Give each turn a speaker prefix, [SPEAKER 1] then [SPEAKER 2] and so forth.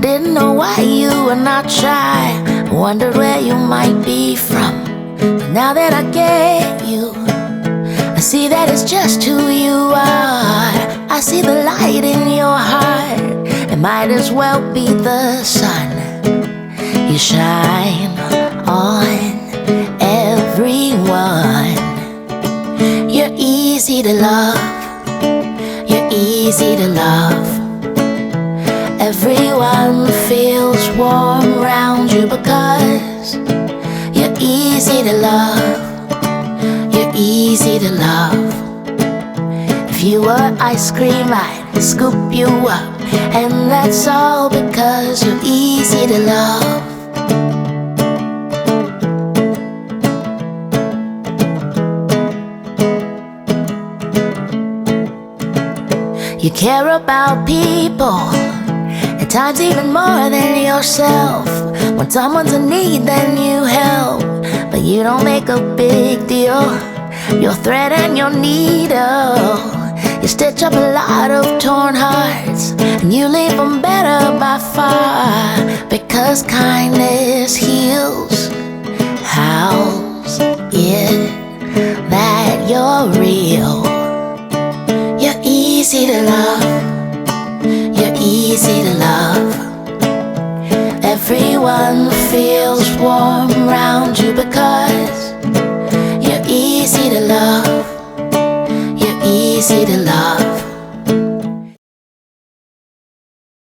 [SPEAKER 1] Didn't know why you were not shy. Wondered where you might be from. But now that I get you, I see that it's just who you are. I see the light in your heart. It might as well be the sun. You shine on everyone. You're easy to love. You're easy to love. Everyone feels warm around you because you're easy to love. You're easy to love. If you were ice cream, I'd scoop you up. And that's all because you're easy to love. You care about people, at times even more than yourself. When someone's in need, then you help, but you don't make a big deal. Your thread and your needle, you stitch up a lot of torn hearts, and you leave them better by far. Because kindness heals. How's it that you're real? You're easy to love. You're easy to love. Everyone feels warm around you because you're easy to love. You're easy to love.